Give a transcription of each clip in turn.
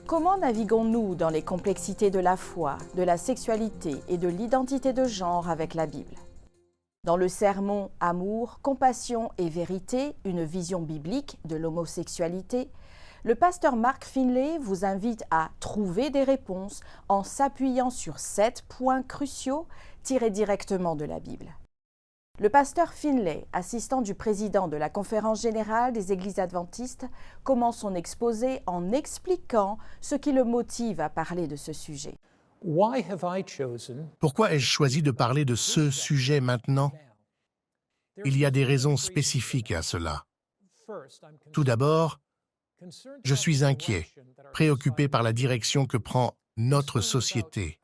Comment naviguons-nous dans les complexités de la foi, de la sexualité et de l'identité de genre avec la Bible? Dans le sermon « Amour, compassion et vérité, une vision biblique de l'homosexualité », le pasteur Mark Finley vous invite à trouver des réponses en s'appuyant sur 7 points cruciaux tirés directement de la Bible. Le pasteur Finley, assistant du président de la Conférence générale des Églises adventistes, commence son exposé en expliquant ce qui le motive à parler de ce sujet. Pourquoi ai-je choisi de parler de ce sujet maintenant? Il y a des raisons spécifiques à cela. Tout d'abord, je suis inquiet, préoccupé par la direction que prend notre société.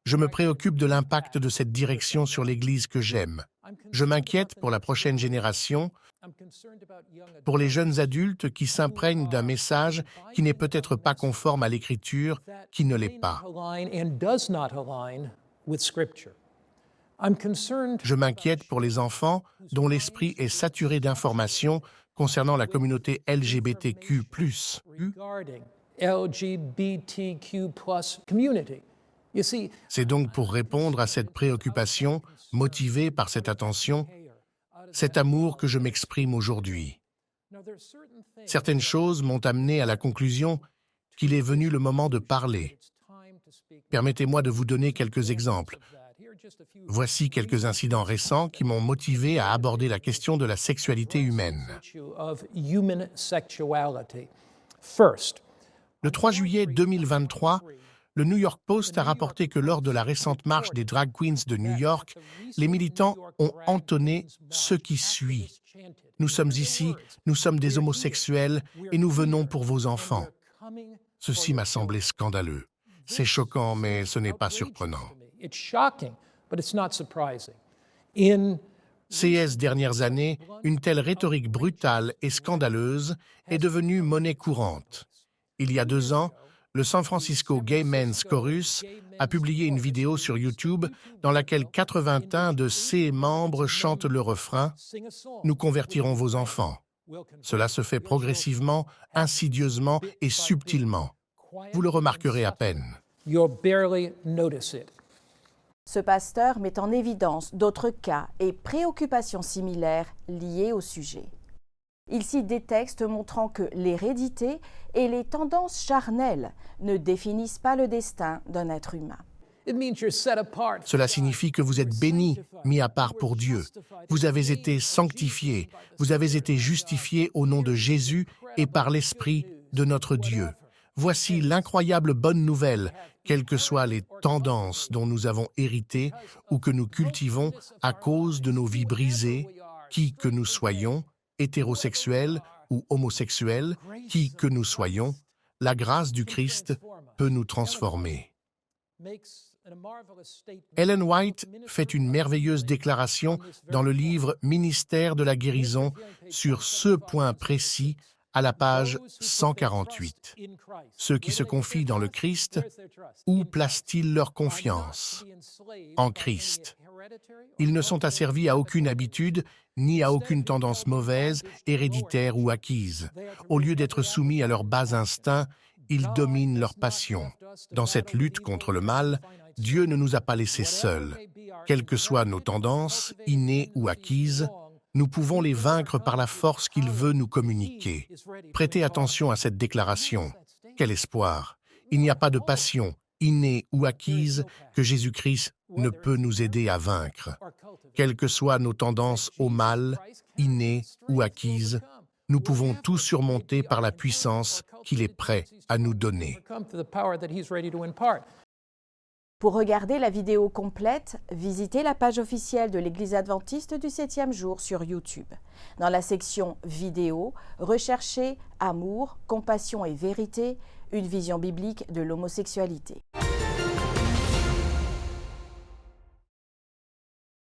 Je me préoccupe de l'impact de cette direction sur l'Église que j'aime. Je m'inquiète pour la prochaine génération, pour les jeunes adultes qui s'imprègnent d'un message qui n'est peut-être pas conforme à l'Écriture, qui ne l'est pas. Je m'inquiète pour les enfants dont l'esprit est saturé d'informations concernant la communauté LGBTQ+. C'est donc pour répondre à cette préoccupation, motivée par cette attention, cet amour que je m'exprime aujourd'hui. Certaines choses m'ont amené à la conclusion qu'il est venu le moment de parler. Permettez-moi de vous donner quelques exemples. Voici quelques incidents récents qui m'ont motivé à aborder la question de la sexualité humaine. Le 3 juillet 2023, le New York Post a rapporté que lors de la récente marche des Drag Queens de New York, les militants ont entonné ce qui suit. « Nous sommes ici, nous sommes des homosexuels et nous venons pour vos enfants. » Ceci m'a semblé scandaleux. C'est choquant, mais ce n'est pas surprenant. Ces dernières années, une telle rhétorique brutale et scandaleuse est devenue monnaie courante. Il y a 2 ans, le San Francisco Gay Men's Chorus a publié une vidéo sur YouTube dans laquelle 81 de ses membres chantent le refrain « Nous convertirons vos enfants ». Cela se fait progressivement, insidieusement et subtilement. Vous le remarquerez à peine. Ce pasteur met en évidence d'autres cas et préoccupations similaires liées au sujet. Il cite des textes montrant que l'hérédité et les tendances charnelles ne définissent pas le destin d'un être humain. Cela signifie que vous êtes bénis, mis à part pour Dieu. Vous avez été sanctifiés, vous avez été justifiés au nom de Jésus et par l'Esprit de notre Dieu. Voici l'incroyable bonne nouvelle, quelles que soient les tendances dont nous avons hérité ou que nous cultivons à cause de nos vies brisées, qui que nous soyons, hétérosexuels ou homosexuels, qui que nous soyons, la grâce du Christ peut nous transformer. Ellen White fait une merveilleuse déclaration dans le livre « Ministère de la guérison » sur ce point précis à la page 148. Ceux qui se confient dans le Christ, où placent-ils leur confiance? En Christ. Ils ne sont asservis à aucune habitude, ni à aucune tendance mauvaise, héréditaire ou acquise. Au lieu d'être soumis à leurs bas instincts, ils dominent leurs passions. Dans cette lutte contre le mal, Dieu ne nous a pas laissés seuls. Quelles que soient nos tendances, innées ou acquises, nous pouvons les vaincre par la force qu'il veut nous communiquer. Prêtez attention à cette déclaration. Quel espoir! Il n'y a pas de passion, innée ou acquise, que Jésus-Christ ne peut nous aider à vaincre. Quelles que soient nos tendances au mal, innées ou acquises, nous pouvons tout surmonter par la puissance qu'il est prêt à nous donner. Pour regarder la vidéo complète, visitez la page officielle de l'Église adventiste du 7e jour sur YouTube. Dans la section « Vidéo », recherchez « Amour, compassion et vérité, une vision biblique de l'homosexualité ».